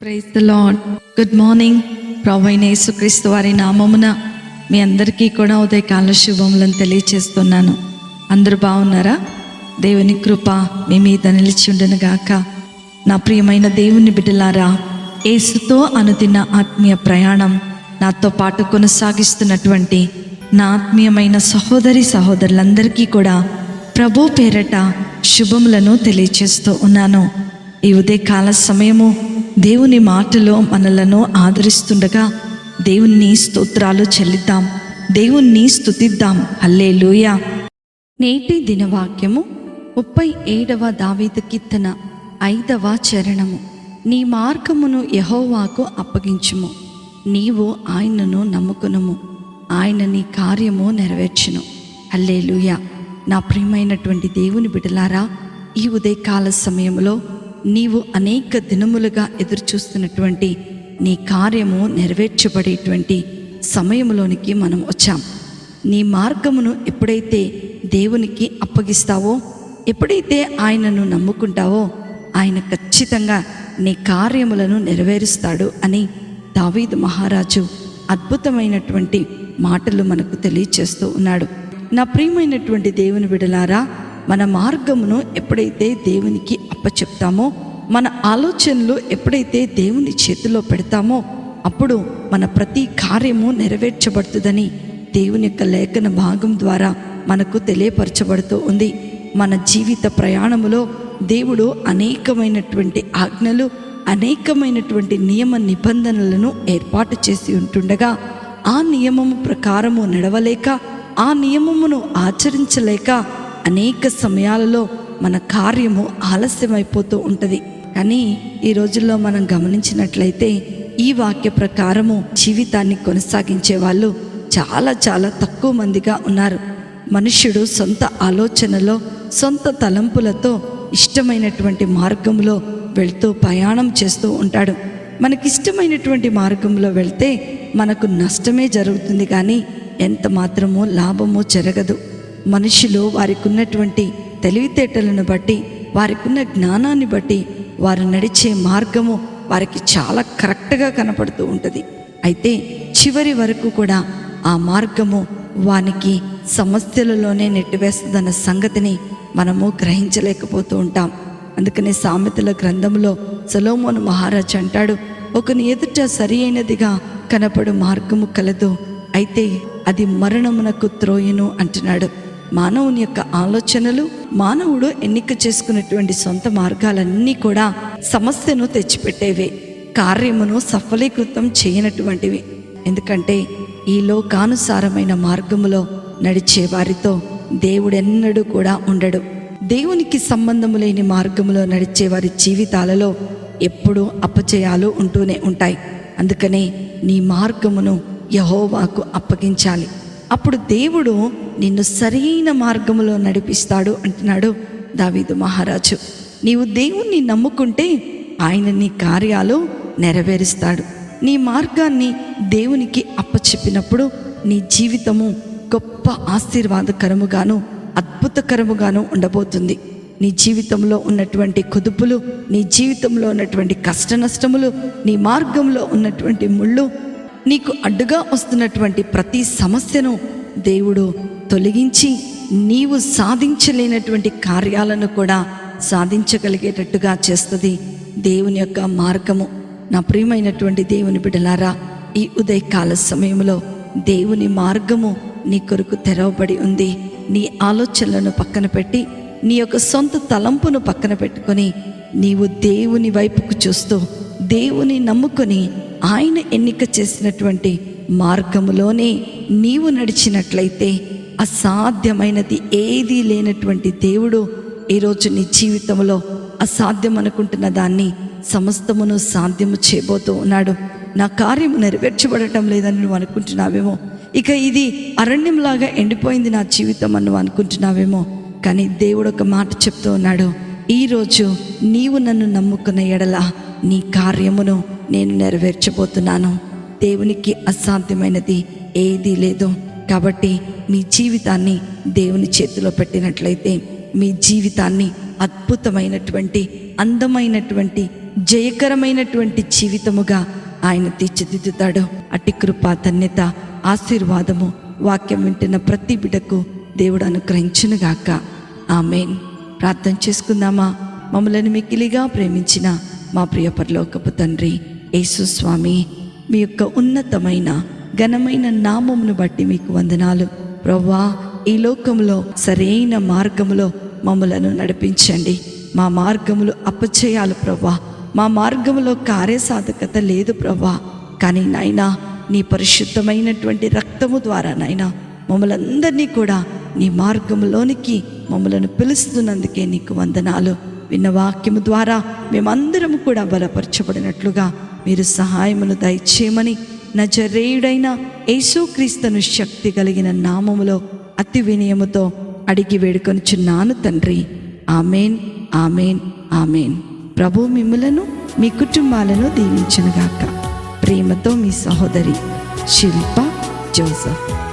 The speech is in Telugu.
Praise the lord. Good morning. ప్రభువైన యేసుక్రీస్తు వారి నామమున మీ అందరికీ కూడా ఉదయకాల శుభములను తెలియచేస్తున్నాను. అందరూ బాగున్నారా? దేవుని కృప మీ మీద నిలిచి ఉండును గాక. నా ప్రియమైన దేవుని బిడ్డలారా, యేసుతో అనుదిన ఆత్మీయ ప్రయాణం నాతో పాటు కొనసాగిస్తున్నటువంటి నా ఆత్మీయమైన సహోదరి సహోదరులందరికీ కూడా ప్రభు పేరట శుభములను తెలియచేస్తూ ఉన్నాను. ఈ ఉదయకాల సమయము దేవుని మాటలో మనలను ఆదరిస్తుండగా దేవుని స్తోత్రాలు చెల్లిద్దాం, దేవుణ్ణి స్తుతిద్దాం. హల్లెలూయా. నేటి దినవాక్యము 37వ దావీదు కీర్తన 5వ చరణము. నీ మార్గమును యెహోవాకు అప్పగించుము, నీవు ఆయనను నమ్ముకునుము, ఆయన నీ కార్యము నెరవేర్చును. హల్లెలూయా. నా ప్రియమైనటువంటి దేవుని బిడ్డలారా, ఈ ఉదయకాల సమయంలో నీవు అనేక దినములుగా ఎదురుచూస్తున్నటువంటి నీ కార్యము నెరవేర్చబడేటువంటి సమయంలోనికి మనం వచ్చాం. నీ మార్గమును ఎప్పుడైతే దేవునికి అప్పగిస్తావో, ఎప్పుడైతే ఆయనను నమ్ముకుంటావో, ఆయన ఖచ్చితంగా నీ కార్యములను నెరవేరుస్తాడు అని దావీదు మహారాజు అద్భుతమైనటువంటి మాటలు మనకు తెలియచేస్తూ ఉన్నాడు. నా ప్రియమైనటువంటి దేవుని బిడ్డలారా, మన మార్గమును ఎప్పుడైతే దేవునికి అప్పచెప్తామో, మన ఆలోచనలు ఎప్పుడైతే దేవుని చేతిలో పెడతామో, అప్పుడు మన ప్రతి కార్యము నెరవేర్చబడుతుందని దేవుని యొక్క లేఖన భాగం ద్వారా మనకు తెలియపరచబడుతూ ఉంది. మన జీవిత ప్రయాణములో దేవుడు అనేకమైనటువంటి ఆజ్ఞలు, అనేకమైనటువంటి నియమ నిబంధనలను ఏర్పాటు చేసి ఉంటుండగా, ఆ నియమము ప్రకారము నడవలేక, ఆ నియమమును ఆచరించలేక అనేక సమయాలలో మన కార్యము ఆలస్యమైపోతూ ఉంటుంది. కానీ ఈ రోజుల్లో మనం గమనించినట్లయితే ఈ వాక్య ప్రకారము జీవితాన్ని కొనసాగించే వాళ్ళు చాలా చాలా తక్కువ మందిగా ఉన్నారు. మనుష్యుడు సొంత ఆలోచనలో, సొంత తలంపులతో ఇష్టమైనటువంటి మార్గంలో వెళ్తూ ప్రయాణం చేస్తూ ఉంటాడు. మనకిష్టమైనటువంటి మార్గంలో వెళ్తే మనకు నష్టమే జరుగుతుంది, కానీ ఎంత మాత్రమూ లాభము జరగదు. మనుషులు వారికి ఉన్నటువంటి తెలివితేటలను బట్టి, వారికి ఉన్న జ్ఞానాన్ని బట్టి వారు నడిచే మార్గము వారికి చాలా కరెక్ట్గా కనపడుతూ ఉంటుంది. అయితే చివరి వరకు కూడా ఆ మార్గము వానికి సమస్యలలోనే నెట్టివేస్తుందన్న సంగతిని మనము గ్రహించలేకపోతూ ఉంటాం. అందుకనే సామెతల గ్రంథంలో సొలొమోను మహారాజు అంటాడు, ఒకని ఎదుట సరి అయినదిగా కనపడు మార్గము కలదు, అయితే అది మరణమునకు త్రోయును అంటున్నాడు. మానవుని యొక్క ఆలోచనలు, మానవుడు ఎన్నిక చేసుకున్నటువంటి సొంత మార్గాలన్నీ కూడా సమస్యను తెచ్చిపెట్టేవే, కార్యమును సఫలీకృతం చేయనటువంటివి. ఎందుకంటే ఈ లోకానుసారమైన మార్గములో నడిచే వారితో దేవుడెన్నడూ కూడా ఉండడు. దేవునికి సంబంధము లేని మార్గములో నడిచే వారి జీవితాలలో ఎప్పుడూ అపజయాలు ఉంటూనే ఉంటాయి. అందుకనే నీ మార్గమును యెహోవాకు అప్పగించాలి. అప్పుడు దేవుడు నిన్ను సరైన మార్గములో నడిపిస్తాడు అంటున్నాడు దావీదు మహారాజు. నీవు దేవుణ్ణి నమ్ముకుంటే ఆయన నీ కార్యాలు నెరవేరుస్తాడు. నీ మార్గాన్ని దేవునికి అప్పచెప్పినప్పుడు నీ జీవితము గొప్ప ఆశీర్వాదకరముగాను అద్భుతకరముగాను ఉండబోతుంది. నీ జీవితంలో ఉన్నటువంటి కుదుపులు, నీ జీవితంలో ఉన్నటువంటి కష్ట నష్టములు, నీ మార్గంలో ఉన్నటువంటి ముళ్ళు, నీకు అడ్డుగా వస్తున్నటువంటి ప్రతి సమస్యను దేవుడు తొలగించి నీవు సాధించలేనటువంటి కార్యాలను కూడా సాధించగలిగేటట్టుగా చేస్తుంది దేవుని యొక్క మార్గము. నా ప్రియమైనటువంటి దేవుని బిడ్డలారా, ఈ ఉదయకాల సమయంలో దేవుని మార్గము నీ కొరకు తెరవబడి ఉంది. నీ ఆలోచనలను పక్కన పెట్టి, నీ యొక్క సొంత తలంపును పక్కన పెట్టుకొని, నీవు దేవుని వైపుకు చూస్తూ దేవుని నమ్ముకొని ఆయన ఎన్నిక చేసినటువంటి మార్గములోనే నీవు నడిచినట్లయితే అసాధ్యమైనది ఏదీ లేనటువంటి దేవుడు ఈరోజు నీ జీవితంలో అసాధ్యం అనుకుంటున్న దాన్ని సమస్తమును సాధ్యము చేయబోతూ ఉన్నాడు. నా కార్యము నెరవేర్చబడటం లేదని నువ్వు అనుకుంటున్నావేమో, ఇక ఇది అరణ్యంలాగా ఎండిపోయింది నా జీవితం అని నువ్వు అనుకుంటున్నావేమో, కానీ దేవుడు ఒక మాట చెప్తూ ఉన్నాడు, ఈరోజు నీవు నన్ను నమ్ముకున్న ఎడల నీ కార్యమును నేను నెరవేర్చబోతున్నాను. దేవునికి అసాధ్యమైనది ఏదీ లేదు. కాబట్టి మీ జీవితాన్ని దేవుని చేతిలో పెట్టినట్లయితే మీ జీవితాన్ని అద్భుతమైనటువంటి అందమైనటువంటి జయకరమైనటువంటి జీవితముగా ఆయన తీర్చిదిద్దుతాడు. అట్టి కృపా ధన్యత ఆశీర్వాదము వాక్యం వింటున్న ప్రతి బిడ్డకు దేవుడు అనుగ్రహించునుగాక. ఆమేన్. ప్రార్థన చేసుకుందామా. మమ్మలను మిక్కిలిగా ప్రేమించిన మా ప్రియ పరలోకపు తండ్రి యేసు స్వామి, మీ యొక్క ఉన్నతమైన ఘనమైన నామమును బట్టి మీకు వందనాలు ప్రభువా. ఈ లోకంలో సరైన మార్గములో మమ్మలను నడిపించండి. మా మార్గములు అపచయాలు ప్రభువా, మా మార్గములో కార్యసాధకత లేదు ప్రభువా. కానీ నాయనా, నీ పరిశుద్ధమైనటువంటి రక్తము ద్వారా నాయనా మమ్మలందరినీ కూడా నీ మార్గములోనికి మమ్మలను పిలుస్తున్నందుకే నీకు వందనాలు. విన్న వాక్యము ద్వారా మేమందరము కూడా బలపరచబడినట్లుగా మీరు సహాయమును దయచేయమని నజరేయుడైన యేసుక్రీస్తును శక్తి కలిగిన నామములో అతి వినయముతో అడిగి వేడుకొనుచున్నాను తండ్రి. ఆమేన్, ఆమేన్, ఆమేన్. ప్రభు మిమ్ములను మీ కుటుంబాలను దీవించునుగాక. ప్రేమతో మీ సహోదరి శిల్ప జోసెఫ్.